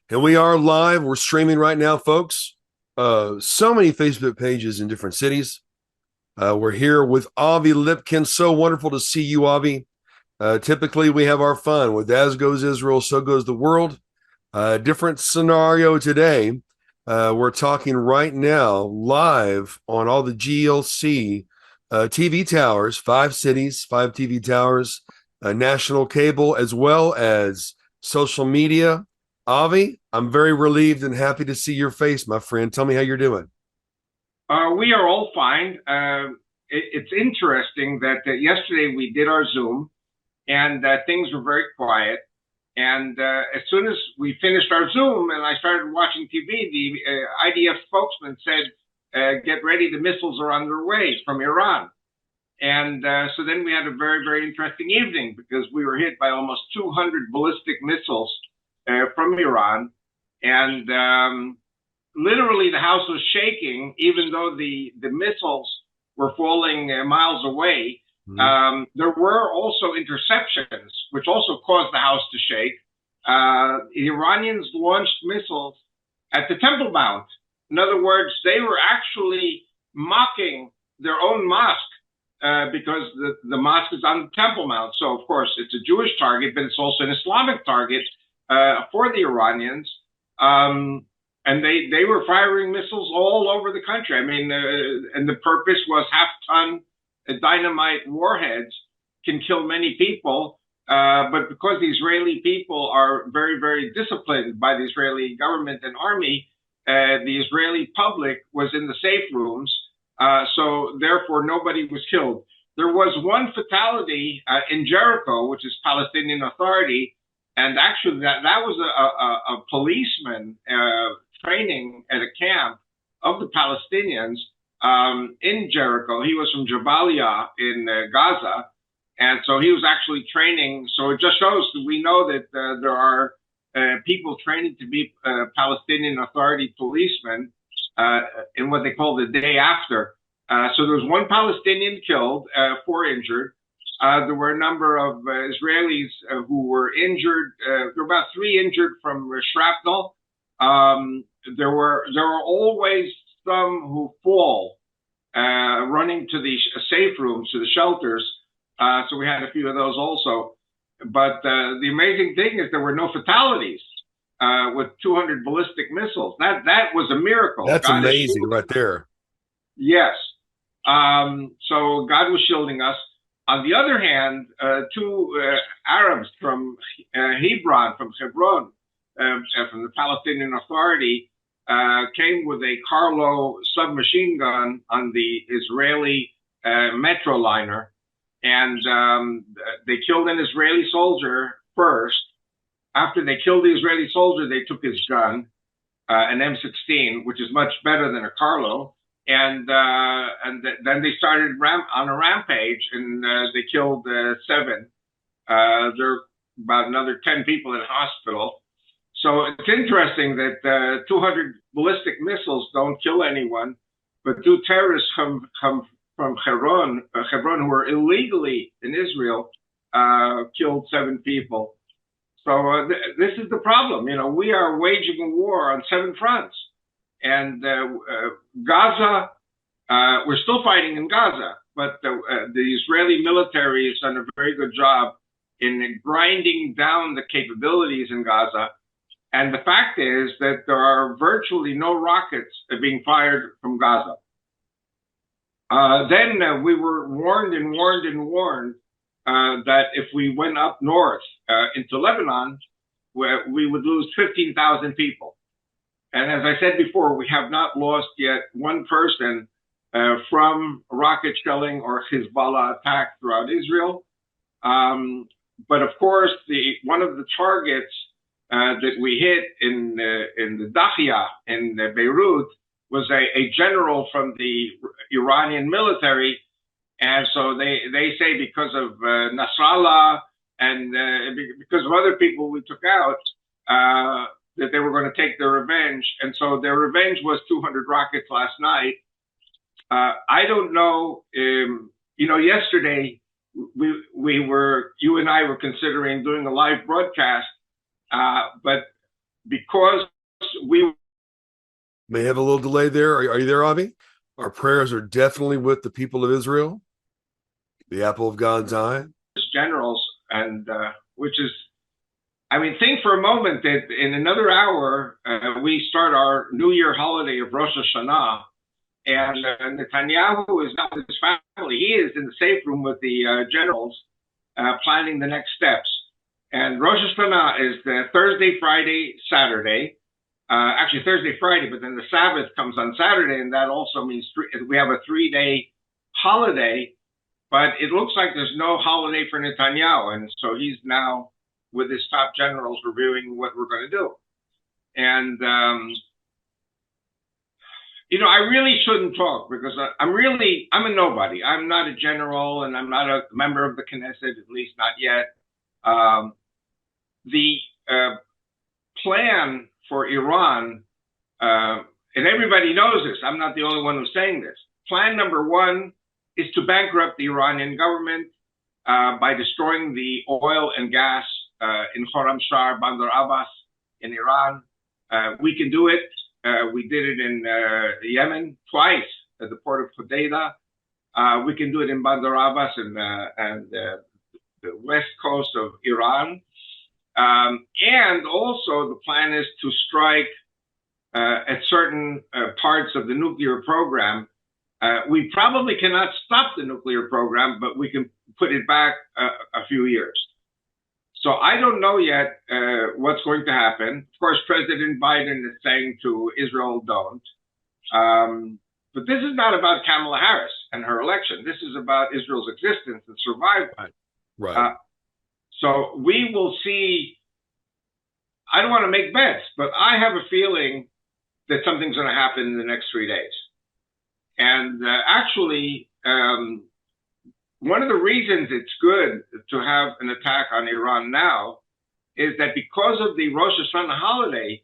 And we are live. We're streaming right now, folks. So many Facebook pages in different cities. We're here with Avi Lipkin. So wonderful to see you, Avi. Typically, we have our fun with As Goes Israel, So Goes the World. Different scenario today. We're talking right now live on all the GLC TV towers, 5 cities, 5 TV towers, national cable, as well as social media. Avi, I'm very relieved and happy to see your face, my friend. Tell me how you're doing. We are all fine. It's interesting that yesterday we did our Zoom and things were very quiet. And as soon as we finished our Zoom and I started watching TV, the IDF spokesman said, get ready, the missiles are on their way from Iran. And so then we had a very, very interesting evening because we were hit by almost 200 ballistic missiles from Iran. And literally the house was shaking, even though the missiles were falling miles away. There were also interceptions, which also caused the house to shake. The Iranians launched missiles at the Temple Mount. In other words, they were actually mocking their own mosque because the mosque is on the Temple Mount. So, of course, it's a Jewish target, but it's also an Islamic target for the Iranians. And they were firing missiles all over the country. I mean, and the purpose was half-ton dynamite warheads can kill many people. But because the Israeli people are very, very disciplined by the Israeli government and army, the Israeli public was in the safe rooms. So therefore, nobody was killed. There was one fatality in Jericho, which is Palestinian Authority. And actually, that was a policeman training at a camp of the Palestinians in Jericho. He was from Jabalia in Gaza. And so he was actually training. So it just shows that we know that there are people training to be Palestinian Authority policemen in what they call the day after. So there was one Palestinian killed, 4 injured. There were a number of Israelis who were injured. There were about 3 injured from shrapnel. There were always some who fall, running to the safe rooms, to the shelters. So we had a few of those also. But the amazing thing is there were no fatalities with 200 ballistic missiles. That was a miracle. That's God is amazing right there. Yes. So God was shielding us. On the other hand, 2 Arabs from Hebron, from the Palestinian Authority, came with a Carlo submachine gun on the Israeli metro liner. And they killed an Israeli soldier first. After they killed the Israeli soldier, they took his gun, an M16, which is much better than a Carlo. And then they started on a rampage, and they killed 7. There are about another 10 people in hospital. So it's interesting that 200 ballistic missiles don't kill anyone, but 2 terrorists come from Hebron, who were illegally in Israel, killed 7 people. So this is the problem. You know, we are waging a war on 7 fronts. And Gaza, we're still fighting in Gaza, but the Israeli military has done a very good job in grinding down the capabilities in Gaza. And the fact is that there are virtually no rockets being fired from Gaza. Then we were warned that if we went up north into Lebanon, we would lose 15,000 people. And as I said before, we have not lost yet one person from rocket shelling or Hezbollah attack throughout Israel. But of course, one of the targets that we hit in the Dahia in Beirut was a general from the Iranian military. And so they say because of Nasrallah and because of other people we took out, that they were going to take their revenge. And so their revenge was 200 rockets last night. I don't know, yesterday you and I were considering doing a live broadcast, but because we May have a little delay there. Are you there, Avi? Our prayers are definitely with the people of Israel, the apple of God's eye. generals, and which is, I mean, think for a moment that in another hour we start our New Year holiday of Rosh Hashanah, and Netanyahu is not with his family. He is in the safe room with the generals, planning the next steps. And Rosh Hashanah is the Thursday, Friday, Saturday. Actually, Thursday, Friday, but then the Sabbath comes on Saturday, and that also means we have a 3-day holiday. But it looks like there's no holiday for Netanyahu, and so he's now with his top generals reviewing what we're going to do. And I really shouldn't talk because I'm a nobody. I'm not a general, and I'm not a member of the Knesset, at least not yet. The plan for Iran, and everybody knows this, I'm not the only one who's saying this. Plan number one is to bankrupt the Iranian government by destroying the oil and gas in Khorramshahr, Bandar Abbas in Iran. We can do it. We did it in Yemen twice at the port of Hodeidah. We can do it in Bandar Abbas and the west coast of Iran. And also the plan is to strike at certain parts of the nuclear program. We probably cannot stop the nuclear program, but we can put it back a few years. So I don't know yet what's going to happen. Of course, President Biden is saying to Israel, don't. But this is not about Kamala Harris and her election. This is about Israel's existence and survival. Right. So we will see. I don't want to make bets, but I have a feeling that something's going to happen in the next 3 days. And actually, one of the reasons it's good to have an attack on Iran now is that because of the Rosh Hashanah holiday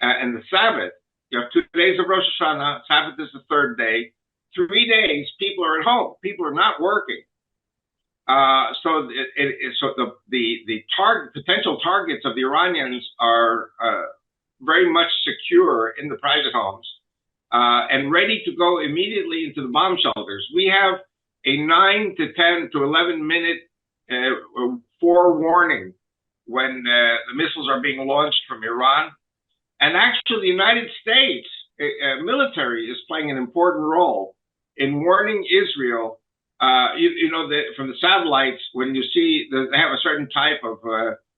and the Sabbath, you have 2 days of Rosh Hashanah, Sabbath is the 3rd day, 3 days people are at home, people are not working. So the potential targets of the Iranians are very much secure in the private homes and ready to go immediately into the bomb shelters. We have a 9 to 10 to 11 minute forewarning when the missiles are being launched from Iran. And actually, the United States military is playing an important role in warning Israel. From the satellites, when you see they have a certain type of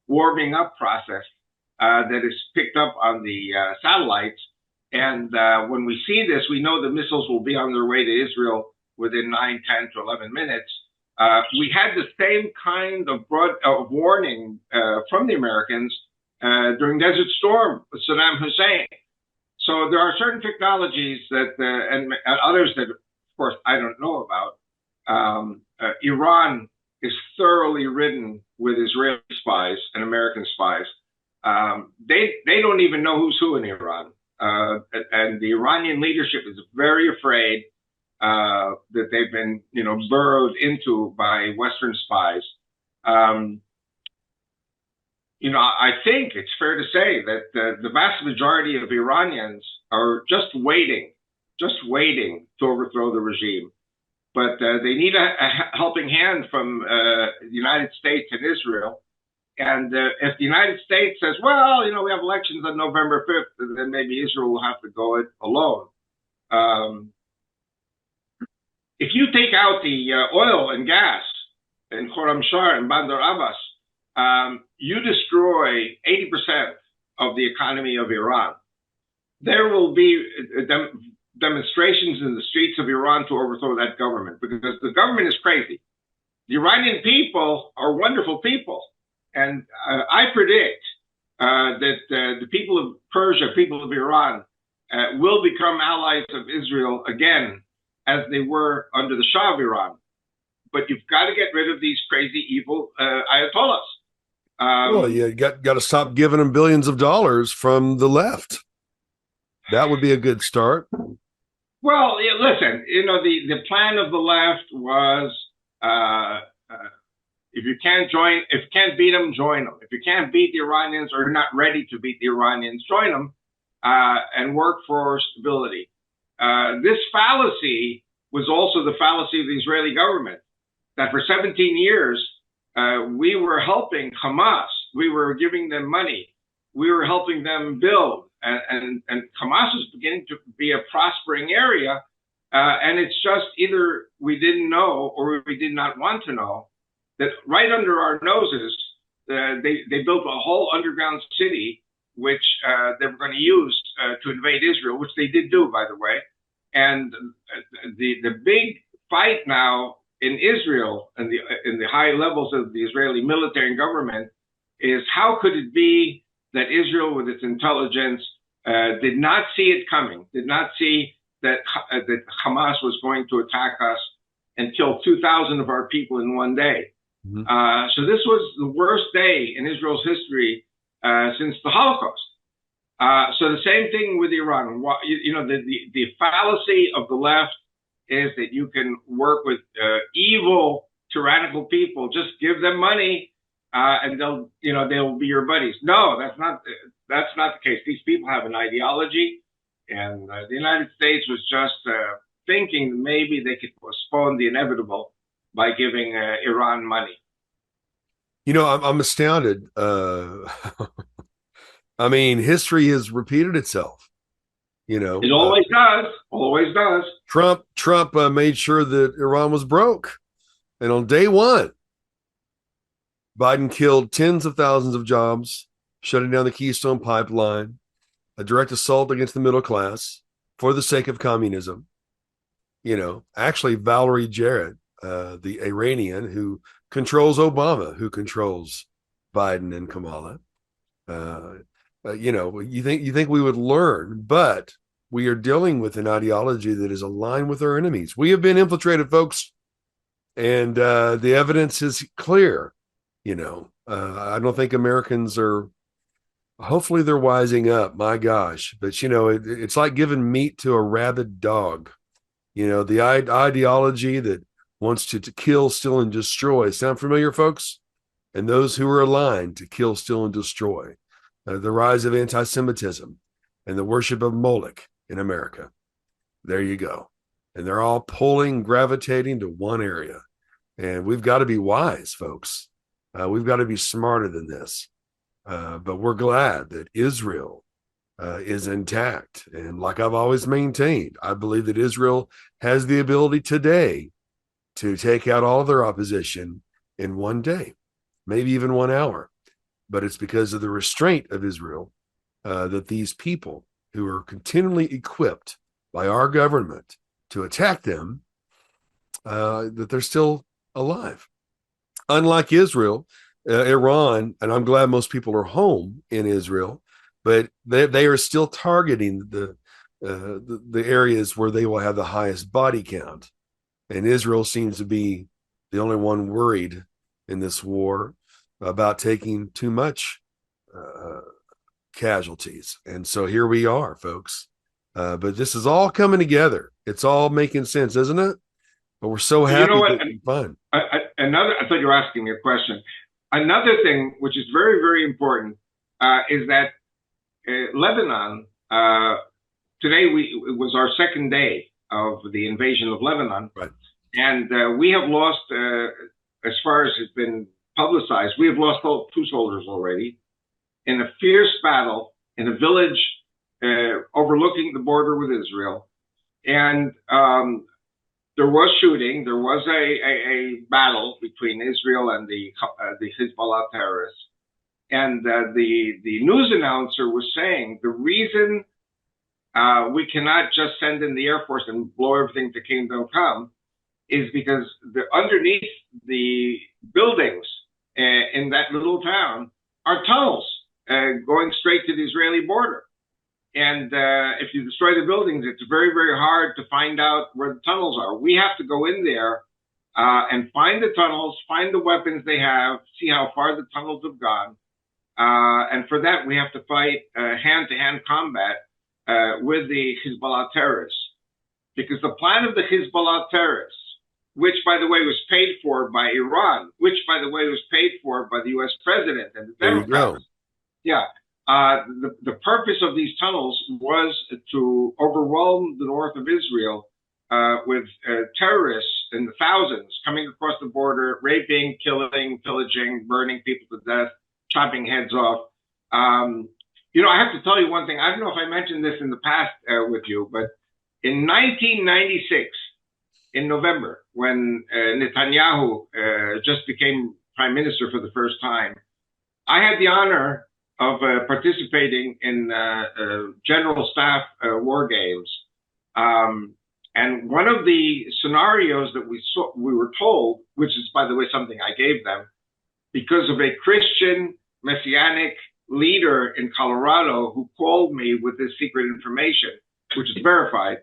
warming up process that is picked up on the satellites. And when we see this, we know the missiles will be on their way to Israel within 9, 10 to 11 minutes. We had the same kind of warning from the Americans during Desert Storm with Saddam Hussein. So there are certain technologies that, and others that, of course, I don't know about. Iran is thoroughly ridden with Israeli spies and American spies. They don't even know who's who in Iran. And the Iranian leadership is very afraid that they've been, burrowed into by Western spies. I think it's fair to say that the vast majority of Iranians are just waiting to overthrow the regime. But they need a helping hand from the United States and Israel. And if the United States says, well, we have elections on November 5th, then maybe Israel will have to go it alone. If you take out the oil and gas in Khorramshahr and Bandar Abbas, you destroy 80% of the economy of Iran. There will be demonstrations in the streets of Iran to overthrow that government because the government is crazy. The Iranian people are wonderful people. And I predict that the people of Persia, people of Iran, will become allies of Israel again, as they were under the Shah of Iran. But you've got to get rid of these crazy, evil Ayatollahs. Well, you got to stop giving them billions of dollars from the left. That would be a good start. Well, listen, the plan of the left was If you can't beat them, join them. If you can't beat the Iranians or you're not ready to beat the Iranians, join them and work for stability. This fallacy was also the fallacy of the Israeli government, that for 17 years, we were helping Hamas. We were giving them money. We were helping them build. And Hamas was beginning to be a prospering area. And it's just either we didn't know or we did not want to know that right under our noses, they built a whole underground city, which they were going to use to invade Israel, which they did do, by the way. And the big fight now in Israel and in the high levels of the Israeli military and government is how could it be that Israel, with its intelligence, did not see it coming, did not see that Hamas was going to attack us and kill 2,000 of our people in one day. Mm-hmm. So this was the worst day in Israel's history since the Holocaust. So the same thing with Iran. The fallacy of the left is that you can work with evil, tyrannical people. Just give them money, and they'll be your buddies. No, that's not the case. These people have an ideology, and the United States was just thinking maybe they could postpone the inevitable by giving Iran money. I'm astounded. I mean, history has repeated itself. It always does. Always does. Trump made sure that Iran was broke, and on day one, Biden killed tens of thousands of jobs, shutting down the Keystone Pipeline, a direct assault against the middle class for the sake of communism. Actually, Valerie Jarrett, the Iranian who controls Obama, who controls Biden and Kamala. You think we would learn, but we are dealing with an ideology that is aligned with our enemies. We have been infiltrated, folks, and the evidence is clear. I don't think Americans are. Hopefully, they're wising up. My gosh, but it's like giving meat to a rabid dog. The ideology that wants to kill, steal, and destroy. Sound familiar, folks? And those who are aligned to kill, steal, and destroy. The rise of anti-Semitism and the worship of Moloch in America. There you go. And they're all gravitating to one area. And we've got to be wise, folks. We've got to be smarter than this. But we're glad that Israel is intact. And like I've always maintained, I believe that Israel has the ability today to take out all of their opposition in one day, maybe even 1 hour. But it's because of the restraint of Israel that these people who are continually equipped by our government to attack them, that they're still alive. Unlike Israel, Iran, and I'm glad most people are home in Israel, but they are still targeting the areas where they will have the highest body count. And Israel seems to be the only one worried in this war about taking too much casualties. And so here we are, folks. But this is all coming together. It's all making sense, isn't it? But we're so happy that it's fun. I thought you were asking me a question. Another thing, which is very, very important, is that Lebanon, today it was our second day of the invasion of Lebanon. Right. And we have lost, as far as it's been publicized, we have lost 2 soldiers already in a fierce battle in a village overlooking the border with Israel. And there was shooting. There was a battle between Israel and the Hezbollah terrorists. And the news announcer was saying the reason we cannot just send in the Air Force and blow everything to kingdom come is because underneath the buildings in that little town are tunnels going straight to the Israeli border. And if you destroy the buildings, it's very, very hard to find out where the tunnels are. We have to go in there and find the tunnels, find the weapons they have, see how far the tunnels have gone. And for that, we have to fight hand-to-hand combat with the Hezbollah terrorists. Because the plan of the Hezbollah terrorists which, by the way, was paid for by Iran, which, by the way, was paid for by the U.S. president and the There you Democrats. go. Yeah. The purpose of these tunnels was to overwhelm the north of Israel with terrorists in the thousands coming across the border, raping, killing, pillaging, burning people to death, chopping heads off. I have to tell you one thing. I don't know if I mentioned this in the past with you, but in 1996, in November, when Netanyahu just became prime minister for the first time, I had the honor of participating in general staff war games. And one of the scenarios that we were told, which is, by the way, something I gave them, because of a Christian messianic leader in Colorado who called me with this secret information, which is verified,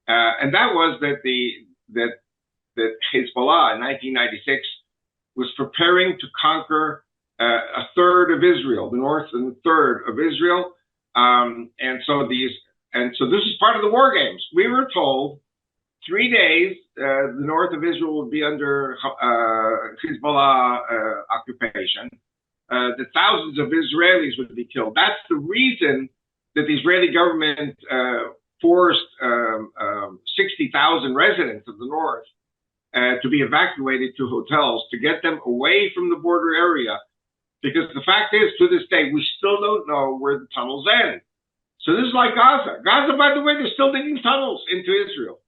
and that was that Hezbollah in 1996 was preparing to conquer a third of Israel, the north and the third of Israel, and so this is part of the war games. We were told 3 days the north of Israel would be under Hezbollah occupation. That thousands of Israelis would be killed. That's the reason that the Israeli government forced 60,000 residents of the north to be evacuated to hotels to get them away from the border area. Because the fact is, to this day, we still don't know where the tunnels end. So this is like Gaza. Gaza, by the way, they're still digging tunnels into Israel.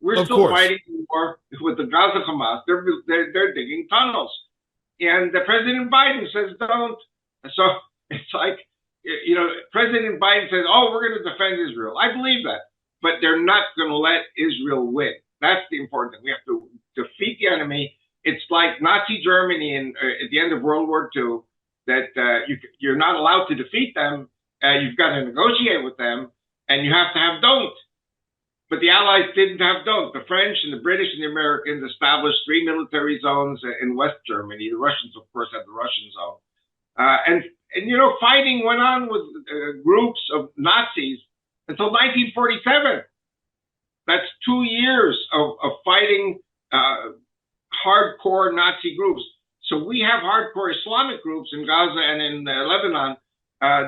We're still fighting war with the Gaza Hamas. They're digging tunnels. And President Biden says don't. So it's like, President Biden says, oh, we're going to defend Israel. I believe that. But they're not going to let Israel win. That's the important thing. We have to defeat the enemy. It's like Nazi Germany at the end of World War II, that you're not allowed to defeat them. You've got to negotiate with them, and you have to have don't. But the Allies didn't have don't. The French and the British and the Americans established 3 military zones in West Germany. The Russians, of course, had the Russian zone. And fighting went on with groups of Nazis until 1947. That's 2 years of fighting hardcore Nazi groups. So we have hardcore Islamic groups in Gaza and in Lebanon.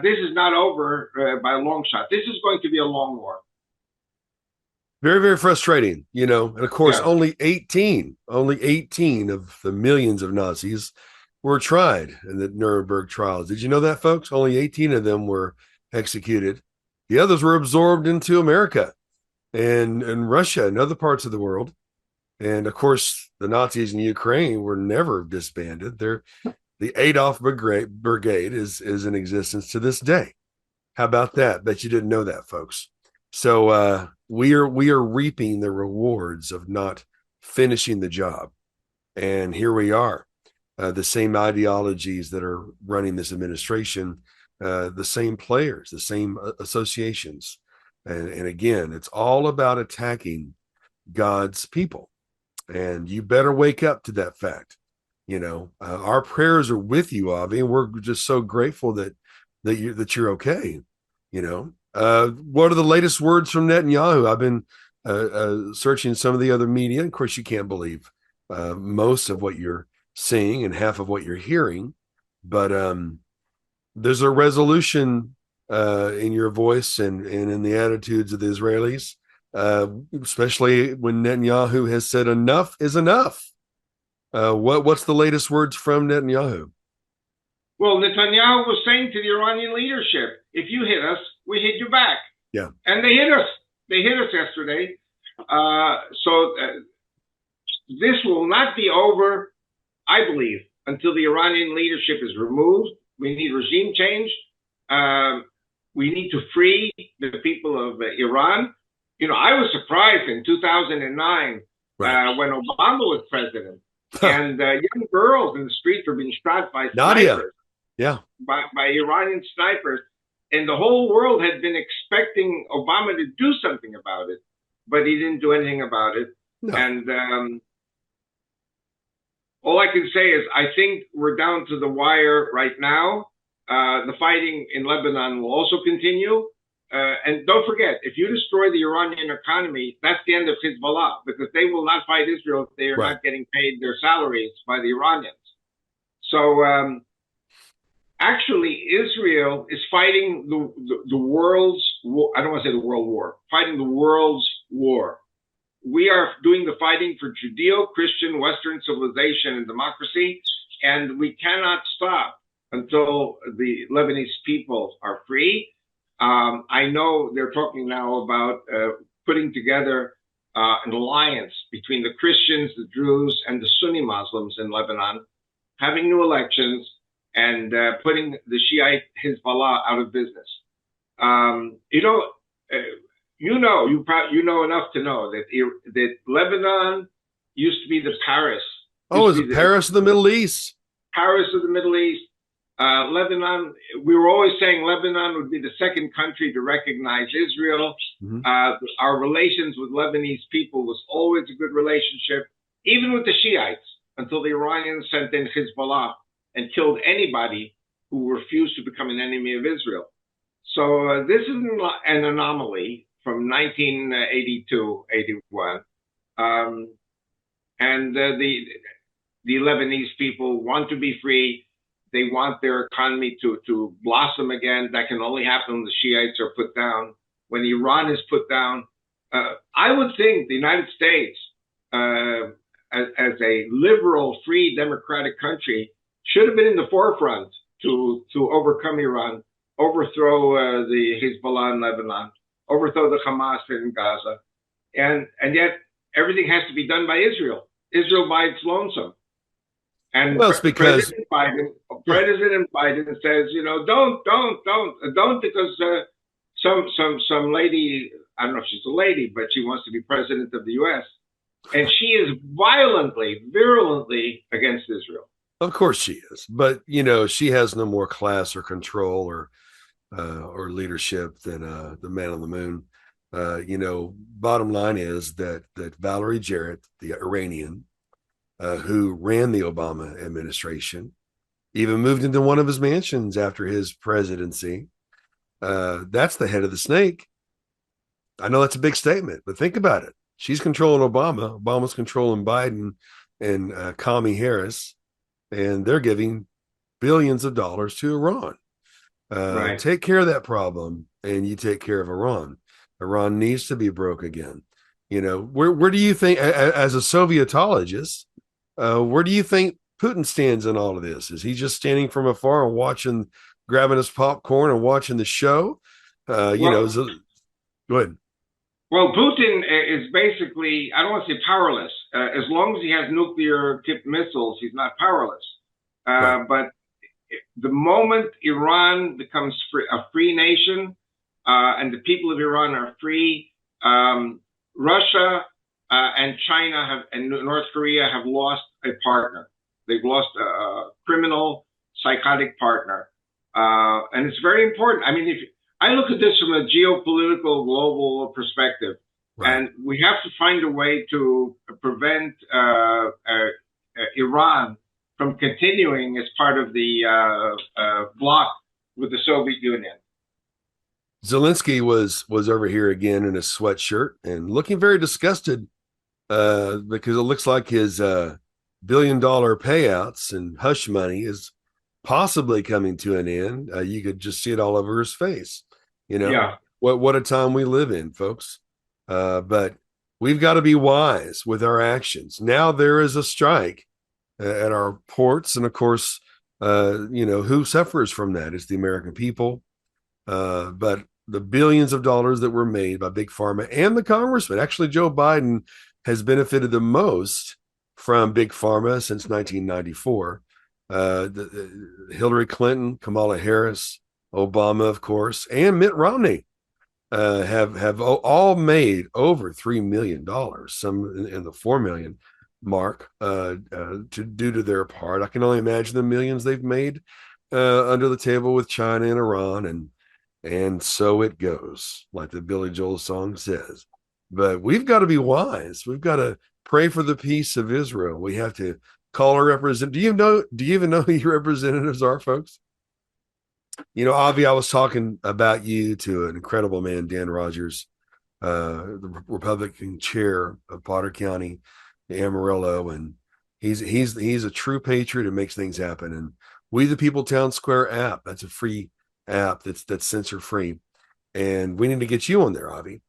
This is not over by a long shot. This is going to be a long war. Very, very frustrating, and of course, only 18 of the millions of Nazis were tried in the Nuremberg trials. Did you know that, folks? Only 18 of them were executed. The others were absorbed into America and Russia and other parts of the world. And of course, the Nazis in Ukraine were never disbanded. The Adolf Brigade is in existence to this day. How about that? Bet you didn't know that, folks. So we are reaping the rewards of not finishing the job. And here we are, the same ideologies that are running this administration, the same players, the same associations. And again, it's all about attacking God's people. And you better wake up to that fact. Our prayers are with you, Avi, and we're just so grateful that you're okay. What are the latest words from Netanyahu? I've been searching some of the other media. Of course, you can't believe most of what you're seeing and half of what you're hearing, but there's a resolution in your voice and in the attitudes of the Israelis, especially when Netanyahu has said enough is enough. What's the latest words from Netanyahu? Well, Netanyahu was saying to the Iranian leadership, if you hit us, we hit you back. Yeah. And they hit us. They hit us yesterday. So this will not be over, I believe, until the Iranian leadership is removed. We need regime change. We need to free the people of Iran. I was surprised in 2009 when Obama was president and young girls in the streets were being shot by snipers. Yeah. By Iranian snipers. And the whole world had been expecting Obama to do something about it, but he didn't do anything about it. No. And all I can say is I think we're down to the wire right now. The fighting in Lebanon will also continue. and don't forget, if you destroy the Iranian economy, that's the end of Hezbollah because they will not fight Israel if they are Right. not getting paid their salaries by the Iranians. So actually, Israel is fighting the world's war. I don't want to say the world war, fighting the world's war. We are doing the fighting for Judeo-Christian Western civilization and democracy, and we cannot stop until the Lebanese people are free. I know they're talking now about putting together an alliance between the Christians, the Druze, and the Sunni Muslims in Lebanon, having new elections, and putting the Shiite Hezbollah out of business. You know enough to know that Lebanon used to be the Paris. Oh, is it Paris of the Middle East? Paris of the Middle East. Lebanon, we were always saying Lebanon would be the second country to recognize Israel. Mm-hmm. Our relations with Lebanese people was always a good relationship, even with the Shiites, until the Iranians sent in Hezbollah and killed anybody who refused to become an enemy of Israel. So this is an anomaly from 1982, 81. And the Lebanese people want to be free. They want their economy to blossom again. That can only happen when the Shiites are put down. When Iran is put down, I would think the United States, as a liberal, free, democratic country, should have been in the forefront to overcome Iran, overthrow the Hezbollah in Lebanon, overthrow the Hamas in Gaza. And yet everything has to be done by Israel. Israel by its lonesome. And well, it's because President Biden says, don't because some lady, I don't know if she's a lady, but she wants to be president of the U.S. And she is virulently against Israel. Of course she is, but she has no more class or control or leadership than the man on the moon. Bottom line is that Valerie Jarrett, the Iranian, who ran the Obama administration, even moved into one of his mansions after his presidency. That's the head of the snake. I know that's a big statement, but think about it. She's controlling Obama. Obama's controlling Biden and Kamala Harris, and they're giving billions of dollars to Iran. Right. Take care of that problem, and you take care of Iran. Iran needs to be broke again. Where do you think, as a Sovietologist, where do you think Putin stands in all of this? Is he just standing from afar and grabbing his popcorn and watching the show? Go ahead. Well, Putin is basically, I don't want to say powerless. As long as he has nuclear-tipped missiles, he's not powerless. Right. But the moment Iran becomes a free nation and the people of Iran are free, Russia and China and North Korea have lost a partner. They've lost a criminal, psychotic partner. And it's very important. I mean, if I look at this from a geopolitical, global perspective, right, and we have to find a way to prevent Iran from continuing as part of the bloc with the Soviet Union. Zelensky was over here again in a sweatshirt and looking very disgusted because it looks like his $1 billion payouts and hush money is possibly coming to an end. You could just see it all over his face. Yeah. What a time we live in, folks. But we've got to be wise with our actions. Now there is a strike at our ports, and of course, who suffers from that? It's the American people. But the billions of dollars that were made by Big Pharma and the congressman, actually, Joe Biden has benefited the most from Big Pharma since 1994. Hillary Clinton, Kamala Harris, Obama, of course, and Mitt Romney have all made over $3 million, some in the $4 million mark, due to their part. I can only imagine the millions they've made under the table with China and Iran, and so it goes, like the Billy Joel song says. But we've got to be wise. We've got to pray for the peace of Israel. We have to call our representatives. Do you even know who your representatives are, folks? Avi, I was talking about you to an incredible man, Dan Rogers, the Republican chair of Potter County, Amarillo, and he's a true patriot and makes things happen. And We the People Town Square app, that's a free app that's censor free, and we need to get you on there, Avi.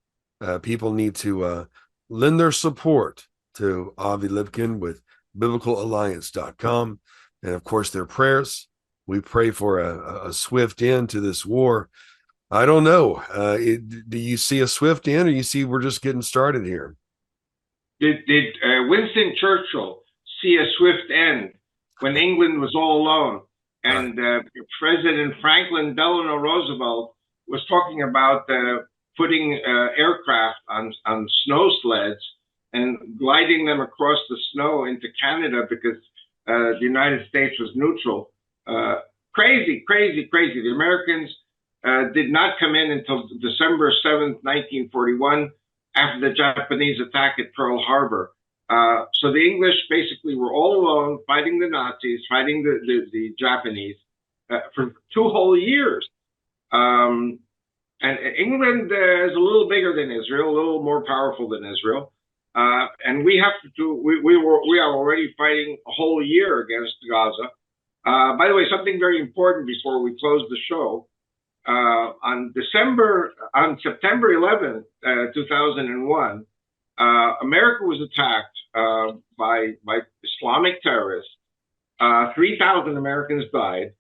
People need to lend their support to Avi Lipkin with biblicalalliance.com, and of course their prayers. We pray for a swift end to this war. I don't know. Do you see a swift end, or you see we're just getting started here? Did Winston Churchill see a swift end when England was all alone? And President Franklin Delano Roosevelt was talking about putting aircraft on snow sleds and gliding them across the snow into Canada because the United States was neutral. Crazy, crazy, crazy. The Americans did not come in until December 7th, 1941, after the Japanese attack at Pearl Harbor. So the English basically were all alone fighting the Nazis, fighting the Japanese for 2 whole years. And England is a little bigger than Israel, a little more powerful than Israel. And we have to do, we are already fighting a whole year against Gaza. By the way, something very important before we close the show. On September 11th, 2001, America was attacked by Islamic terrorists. 3,000 Americans died,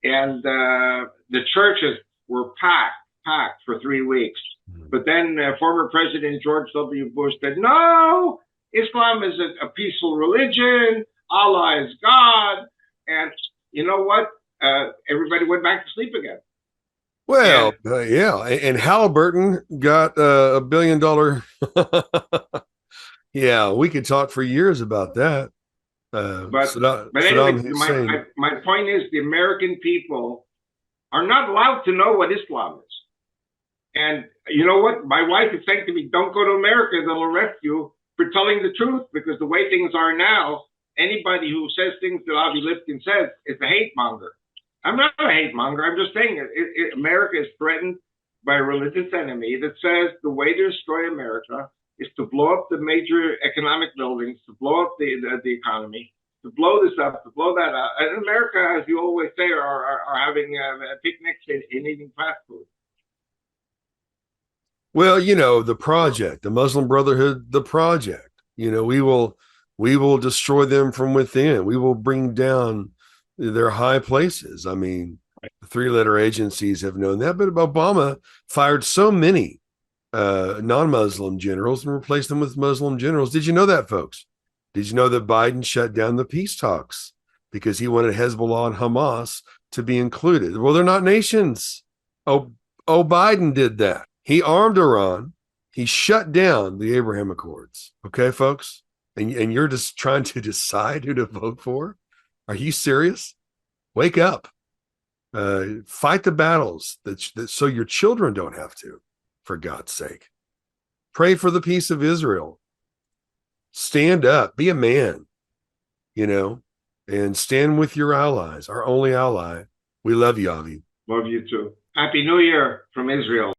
and the churches were packed for 3 weeks. But then former President George W. Bush said, no, Islam is a peaceful religion. Allah is God. And you know what? Everybody went back to sleep again. Well, yeah. And Halliburton got $1 billion. Yeah, we could talk for years about that. But anyway, my point is the American people are not allowed to know what Islam is. And you know what? My wife is saying to me, don't go to America. They'll arrest you for telling the truth, because the way things are now, anybody who says things that Avi Lipkin says is a hate monger. I'm not a hate monger. I'm just saying America is threatened by a religious enemy that says the way to destroy America is to blow up the major economic buildings, to blow up the economy, to blow this up, to blow that up. And America, as you always say, are having picnics and eating fast food. Well, the project, the Muslim Brotherhood, the project, we will destroy them from within. We will bring down their high places. I mean, the 3-letter agencies have known that, but Obama fired so many non-Muslim generals and replaced them with Muslim generals. Did you know that, folks? Did you know that Biden shut down the peace talks because he wanted Hezbollah and Hamas to be included? Well, they're not nations. Biden did that. He armed Iran. He shut down the Abraham Accords. Okay, folks? And you're just trying to decide who to vote for? Are you serious? Wake up. Fight the battles that so your children don't have to, for God's sake. Pray for the peace of Israel. Stand up. Be a man, and stand with your allies, our only ally. We love you, Avi. Love you too. Happy New Year from Israel.